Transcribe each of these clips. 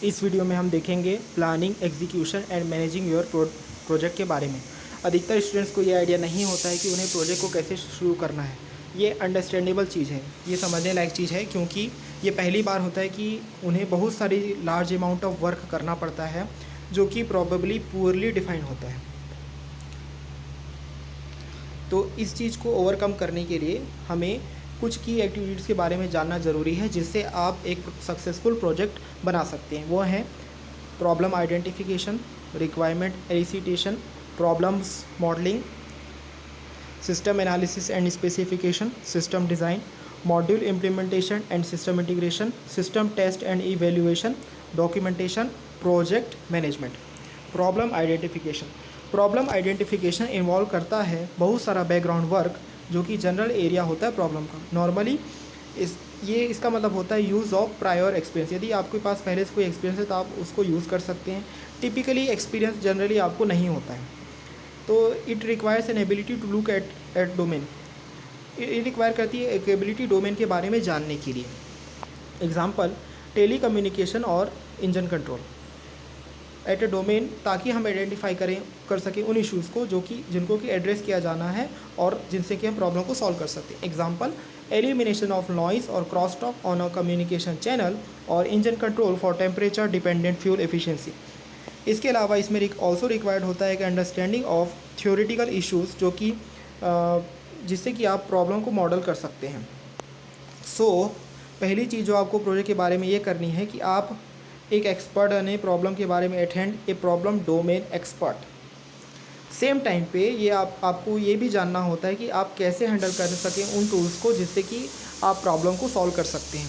इस वीडियो में हम देखेंगे planning, execution and managing your project के बारे में। अधिकतर स्टूडेंट्स को ये आइडिया नहीं होता है कि उन्हें प्रोजेक्ट को कैसे शुरू करना है। ये अंडरस्टैंडेबल चीज़ है, ये समझने लायक चीज़ है, क्योंकि ये पहली बार होता है कि उन्हें बहुत सारी लार्ज अमाउंट ऑफ वर्क करना पड़ता है जो कि प्रॉबेबली पुअरली डिफाइंड होता है। तो इस चीज़ को ओवरकम करने के लिए हमें कुछ की एक्टिविटीज़ के बारे में जानना ज़रूरी है जिससे आप एक सक्सेसफुल प्रोजेक्ट बना सकते हैं। वो हैं problem identification, requirement elicitation, problems modelling, system analysis and specification, system design, module implementation and system integration, system test and evaluation, documentation, project management. Problem identification involve करता है बहुत सारा बैकग्राउंड वर्क जो कि जनरल एरिया होता है problem का। Normally इसका मतलब होता है यूज़ ऑफ प्रायर एक्सपीरियंस। यदि आपके पास पहले से कोई एक्सपीरियंस है तो आप उसको यूज़ कर सकते हैं। टिपिकली एक्सपीरियंस जनरली आपको नहीं होता है, तो it requires an ability to look at domain. ये रिक्वायर करती है एक एबिलिटी डोमेन के बारे में जानने के लिए। एग्जाम्पल, टेली कम्युनिकेशन और इंजन कंट्रोल एट ए डोमेन, ताकि हम आइडेंटिफाई कर सकें उन इश्यूज़ को जिनको कि एड्रेस किया जाना है और जिनसे कि हम प्रॉब्लम को सॉल्व कर सकते हैं। एग्जाम्पल, एलिमिनेशन ऑफ नॉइस और cross talk on a communication channel और engine control for temperature dependent fuel efficiency. इसके अलावा इसमें ऑल्सो रिक्वायर्ड होता है कि अंडरस्टैंडिंग ऑफ थ्योरेटिकल इश्यूज़ जो कि जिससे कि आप प्रॉब्लम को मॉडल कर सकते हैं। पहली चीज़ जो आपको प्रोजेक्ट के बारे में ये करनी है कि आप एक एक्सपर्ट बने प्रॉब्लम के बारे में, attend a problem domain expert. Same time पे ये आपको ये भी जानना होता है कि आप कैसे हैंडल कर सकें उन टूल्स को जिससे कि आप प्रॉब्लम को सॉल्व कर सकते हैं।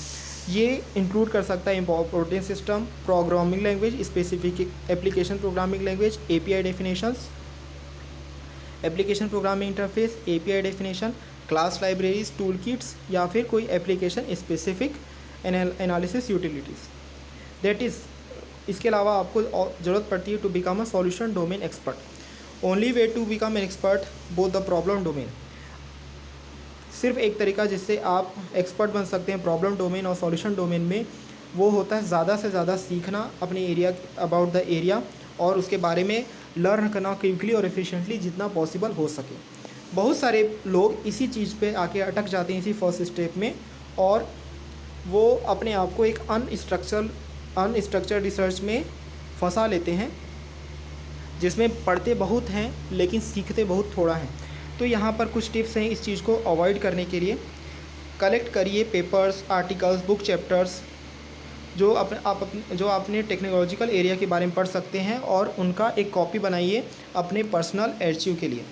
ये इंक्लूड कर सकता है operating system, programming language, specific application programming language, API definitions, application programming interface, API definition, class libraries, tool kits या फिर कोई application specific analysis utilities. That is, इसके अलावा आपको ज़रूरत पड़ती है to become a solution domain expert. Only way to become an expert both the problem domain. सिर्फ एक तरीका जिससे आप एक्सपर्ट बन सकते हैं प्रॉब्लम डोमेन और सॉल्यूशन डोमेन में, वो होता है ज़्यादा से ज़्यादा सीखना अपने एरिया, अबाउट द एरिया, और उसके बारे में लर्न करना क्विकली और एफिशिएंटली जितना पॉसिबल हो सके। बहुत सारे लोग इसी चीज़ पे आके अटक जाते हैं, इसी फर्स्ट स्टेप में, और वो अपने आप को एक अनस्ट्रक्चर्ड रिसर्च में फंसा लेते हैं जिसमें पढ़ते बहुत हैं लेकिन सीखते बहुत थोड़ा हैं। तो यहाँ पर कुछ टिप्स हैं इस चीज़ को अवॉइड करने के लिए। कलेक्ट करिए पेपर्स, आर्टिकल्स, बुक चैप्टर्स जो आपने टेक्नोलॉजिकल एरिया के बारे में पढ़ सकते हैं, और उनका एक कॉपी बनाइए अपने पर्सनल आर्चिव के लिए।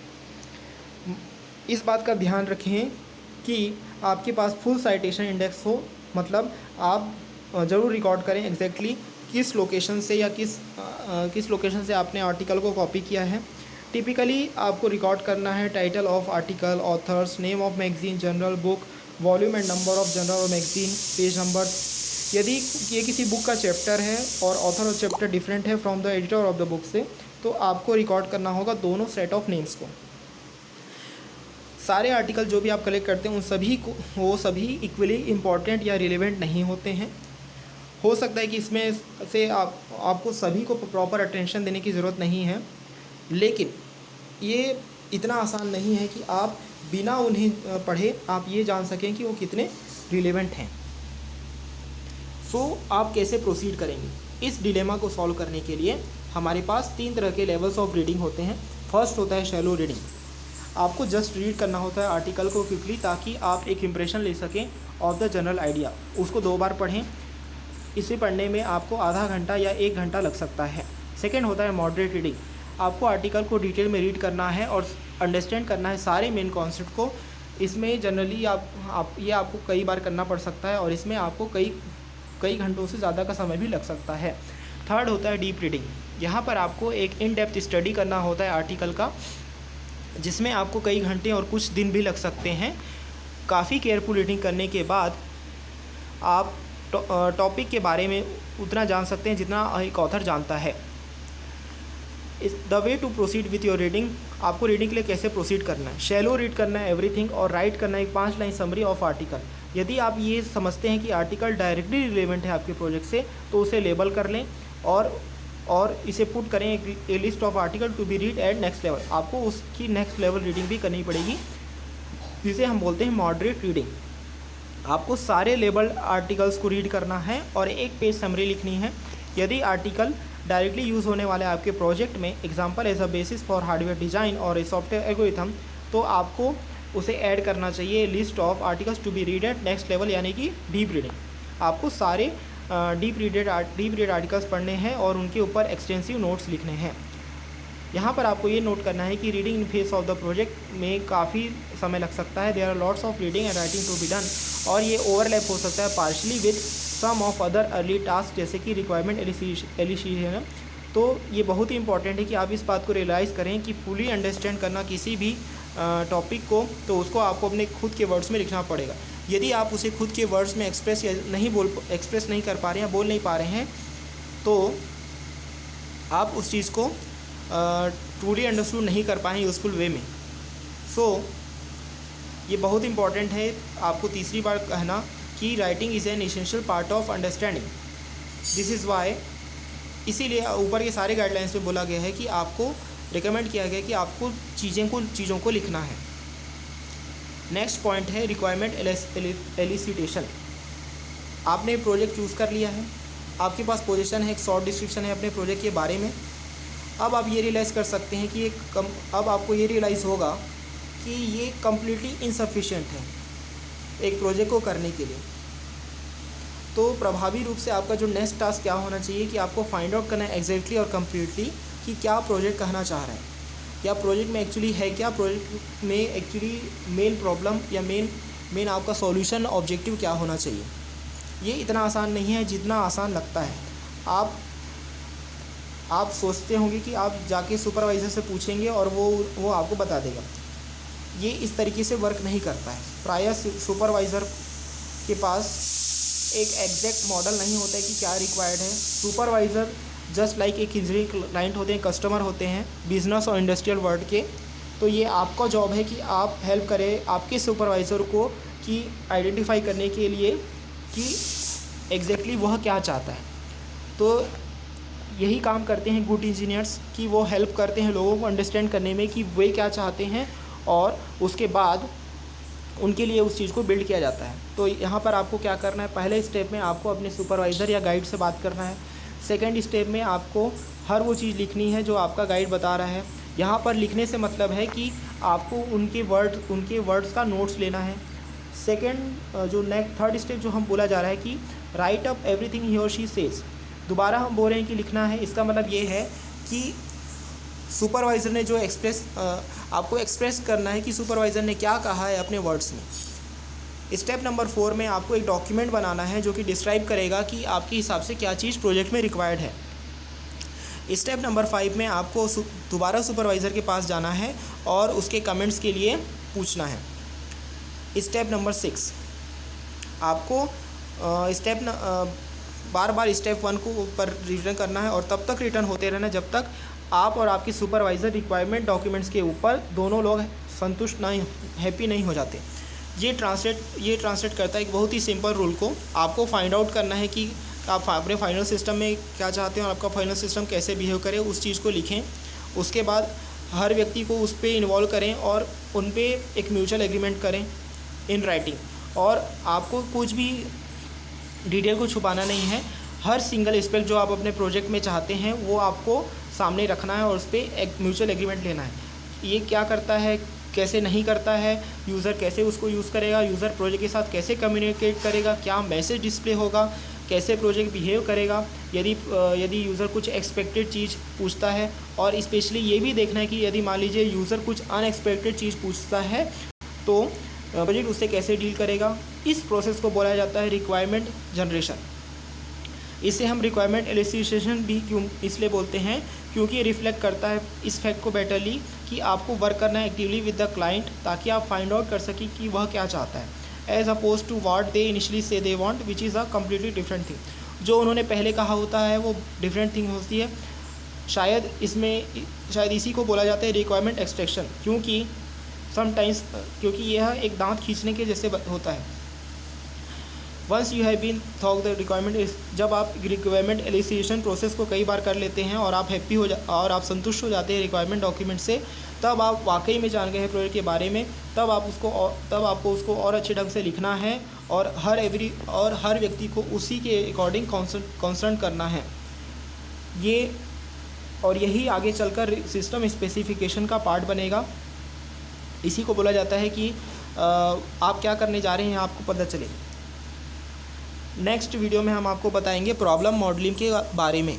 इस बात का ध्यान रखें कि आपके पास फुल साइटेशन इंडेक्स हो, मतलब आप ज़रूर रिकॉर्ड करें एग्जैक्टली किस लोकेशन से या किस लोकेशन से आपने आर्टिकल को कॉपी किया है। टिपिकली आपको रिकॉर्ड करना है title of article, authors, name of magazine, journal, book, volume and number of journal और मैगजीन, पेज नंबर। यदि ये किसी बुक का चैप्टर है और ऑथर और चैप्टर डिफरेंट है from the editor of the book से, तो आपको रिकॉर्ड करना होगा दोनों सेट ऑफ नेम्स को। सारे आर्टिकल जो भी आप कलेक्ट करते हैं वो सभी इक्वली इम्पॉर्टेंट या रिलेवेंट नहीं होते हैं। हो सकता है कि इसमें से आपको सभी को प्रॉपर अटेंशन देने की ज़रूरत नहीं है, लेकिन ये इतना आसान नहीं है कि आप बिना उन्हें पढ़े आप ये जान सकें कि वो कितने रिलेवेंट हैं। आप कैसे प्रोसीड करेंगे? इस डिलेमा को सॉल्व करने के लिए हमारे पास 3 तरह के लेवल्स ऑफ रीडिंग होते हैं। फर्स्ट होता है शैलो रीडिंग। आपको जस्ट रीड करना होता है आर्टिकल को क्विकली, ताकि आप एक इम्प्रेशन ले सकें ऑफ द जनरल आइडिया। उसको 2 बार पढ़ें। इसे पढ़ने में आपको आधा घंटा या 1 घंटा लग सकता है। सेकेंड होता है मॉडरेट रीडिंग। आपको आर्टिकल को डिटेल में रीड करना है और अंडरस्टैंड करना है सारे मेन कॉन्सेप्ट को। इसमें जनरली ये आपको कई बार करना पड़ सकता है और इसमें आपको कई घंटों से ज़्यादा का समय भी लग सकता है। थर्ड होता है डीप रीडिंग। यहाँ पर आपको एक इन डेप्थ स्टडी करना होता है आर्टिकल का, जिसमें आपको कई घंटे और कुछ दिन भी लग सकते हैं। काफ़ी केयरफुल रीडिंग करने के बाद आप टॉपिक के बारे में उतना जान सकते हैं जितना एक ऑथर जानता है। The way to proceed with your reading. आपको रीडिंग के लिए कैसे प्रोसीड करना है? शैलो रीड करना है एवरीथिंग, और राइट करना है एक 5 लाइन समरी ऑफ आर्टिकल। यदि आप ये समझते हैं कि आर्टिकल डायरेक्टली रिलेवेंट है आपके प्रोजेक्ट से तो उसे लेबल कर लें और इसे पुट करें a list of article to be read at next level. आपको उसकी नेक्स्ट लेवल रीडिंग भी करनी पड़ेगी, जिसे हम बोलते हैं मॉडरेट रीडिंग। आपको सारे लेबल्ड आर्टिकल्स को रीड करना है और एक पेज समरी लिखनी है। यदि आर्टिकल डायरेक्टली यूज़ होने वाले आपके प्रोजेक्ट में, example as a basis for hardware design और ए सॉफ्टवेयर एल्गोरिथम, तो आपको उसे ऐड करना चाहिए list of articles to be read at next level, यानी कि डीप रीडिंग। आपको सारे डीप रीड आर्टिकल्स पढ़ने हैं और उनके ऊपर एक्सटेंसिव नोट्स लिखने हैं। यहाँ पर आपको ये नोट करना है कि reading in phase of the project में काफ़ी समय लग सकता है। There are lots of reading and writing to be done, और ये ओवरलैप हो सकता है partially with some of other early task, जैसे कि रिक्वायरमेंट एलिसिशन। तो ये बहुत ही इंपॉर्टेंट है कि आप इस बात को रियलाइज़ करें कि फुली अंडरस्टैंड करना किसी भी टॉपिक को, तो उसको आपको अपने खुद के वर्ड्स में लिखना पड़ेगा। यदि आप उसे खुद के वर्ड्स में एक्सप्रेस नहीं कर पा रहे हैं, बोल नहीं पा रहे हैं, तो आप उस चीज़ को ट्रूली अंडरस्टूड नहीं कर पाएँ यूज़फुल वे में। सो ये बहुत इंपॉर्टेंट है आपको तीसरी बार कहना कि writing is an essential part of understanding. This is why, इसीलिए ऊपर के सारे गाइडलाइंस में बोला गया है कि आपको रिकमेंड किया गया कि आपको चीज़ों को लिखना है। नेक्स्ट पॉइंट है रिक्वायरमेंट एलिसिटेशन। आपने प्रोजेक्ट चूज़ कर लिया है, आपके पास पोजीशन है, एक शॉर्ट डिस्क्रिप्शन है अपने प्रोजेक्ट के बारे में। अब आप ये रियलाइज़ कर सकते हैं कि अब आपको ये रियलाइज़ होगा कि ये कम्प्लीटली इनसफिशिएंट है एक प्रोजेक्ट को करने के लिए। तो प्रभावी रूप से आपका जो नेक्स्ट टास्क क्या होना चाहिए कि आपको फाइंड आउट करना है एग्जैक्टली और कम्प्लीटली कि क्या प्रोजेक्ट कहना चाह रहा है, या प्रोजेक्ट में एक्चुअली है क्या, प्रोजेक्ट में एक्चुअली मेन प्रॉब्लम या मेन आपका सॉल्यूशन ऑब्जेक्टिव क्या होना चाहिए। ये इतना आसान नहीं है जितना आसान लगता है। आप सोचते होंगे कि आप जाके सुपरवाइज़र से पूछेंगे और वो आपको बता देगा। ये इस तरीके से वर्क नहीं करता है। प्रायः सुपरवाइज़र के पास एक एग्जैक्ट मॉडल नहीं होता है कि क्या रिक्वायर्ड है। सुपरवाइज़र जस्ट लाइक एक इंजीनियरिंग क्लाइंट होते हैं, कस्टमर होते हैं बिजनेस और इंडस्ट्रियल वर्ल्ड के। तो ये आपका जॉब है कि आप हेल्प करें आपके सुपरवाइज़र को कि आइडेंटिफाई करने के लिए कि एग्जैक्टली वह क्या चाहता है। तो यही काम करते हैं गुड इंजीनियर्स कि वो हेल्प करते हैं लोगों को अंडरस्टैंड करने में कि वे क्या चाहते हैं, और उसके बाद उनके लिए उस चीज़ को बिल्ड किया जाता है। तो यहाँ पर आपको क्या करना है, पहले स्टेप में आपको अपने सुपरवाइज़र या गाइड से बात करना है। सेकंड स्टेप में आपको हर वो चीज़ लिखनी है जो आपका गाइड बता रहा है। यहाँ पर लिखने से मतलब है कि आपको उनके वर्ड्स का नोट्स लेना है। थर्ड स्टेप जो हम बोला जा रहा है कि राइट अप एवरीथिंग ही और शी सेज। दोबारा हम बोल रहे हैं कि लिखना है। इसका मतलब ये है कि सुपरवाइज़र ने जो आपको एक्सप्रेस करना है कि सुपरवाइज़र ने क्या कहा है अपने वर्ड्स में। स्टेप नंबर 4 में आपको एक डॉक्यूमेंट बनाना है जो कि डिस्क्राइब करेगा कि आपके हिसाब से क्या चीज़ प्रोजेक्ट में रिक्वायर्ड है। स्टेप नंबर 5 में आपको दोबारा सुपरवाइज़र के पास जाना है और उसके कमेंट्स के लिए पूछना है। स्टेप नंबर 6 आपको बार बार स्टेप 1 को ऊपर रिटर्न करना है और तब तक रिटर्न होते रहना जब तक आप और आपकी सुपरवाइज़र रिक्वायरमेंट डॉक्यूमेंट्स के ऊपर दोनों लोग संतुष्ट हैप्पी नहीं हो जाते। ये ट्रांसलेट करता है एक बहुत ही सिंपल रूल को। आपको फाइंड आउट करना है कि आप अपने फाइनल सिस्टम में क्या चाहते हैं और आपका फाइनल सिस्टम कैसे बिहेव करे, उस चीज़ को लिखें। उसके बाद हर व्यक्ति को उस पर इन्वॉल्व करें और उन पर एक म्यूचुअल एग्रीमेंट करें इन राइटिंग। और आपको कुछ भी डिटेल को छुपाना नहीं है। हर सिंगल एस्पेक्ट जो आप अपने प्रोजेक्ट में चाहते हैं वो आपको सामने रखना है और उस पर एक म्यूचुअल एग्रीमेंट लेना है। ये क्या करता है, कैसे नहीं करता है, यूज़र कैसे उसको यूज़ करेगा, यूज़र प्रोजेक्ट के साथ कैसे कम्युनिकेट करेगा, क्या मैसेज डिस्प्ले होगा, कैसे प्रोजेक्ट बिहेव करेगा यदि यूज़र कुछ एक्सपेक्टेड चीज़ पूछता है। और स्पेशली ये भी देखना है कि यदि मान लीजिए यूज़र कुछ अनएक्सपेक्टेड चीज़ पूछता है तो प्रोजेक्ट उससे कैसे डील करेगा। इस प्रोसेस को बोला जाता है रिक्वायरमेंट जनरेशन। इसे हम रिक्वायरमेंट एलिसिटेशन भी क्यों इसलिए बोलते हैं क्योंकि ये रिफ्लेक्ट करता है इस फैक्ट को बेटरली कि आपको वर्क करना है एक्टिवली विद द क्लाइंट, ताकि आप फाइंड आउट कर सकें कि वह क्या चाहता है, as opposed to what they initially say they want, which is a completely different thing. जो उन्होंने पहले कहा होता है वो डिफरेंट थिंग होती है। शायद इसी को बोला जाता है रिक्वायरमेंट एक्सट्रैक्शन, क्योंकि यह एक दांत खींचने के जैसे होता है। Once you have been taught the requirement is, जब आप रिक्वायरमेंट एलिसिएशन प्रोसेस को कई बार कर लेते हैं और आप हैप्पी और आप संतुष्ट हो जाते हैं रिक्वायरमेंट डॉक्यूमेंट से, तब आप वाकई में जान गए हैं प्रोजेक्ट के बारे में। तब आपको उसको और अच्छे ढंग से लिखना है और हर व्यक्ति को उसी के अकॉर्डिंग कंसर्न करना है। यही आगे चलकर सिस्टम स्पेसिफिकेशन का पार्ट बनेगा। इसी को बोला जाता है कि आप क्या करने जा रहे हैं आपको पता चले। नेक्स्ट वीडियो में हम आपको बताएंगे प्रॉब्लम मॉडलिंग के बारे में।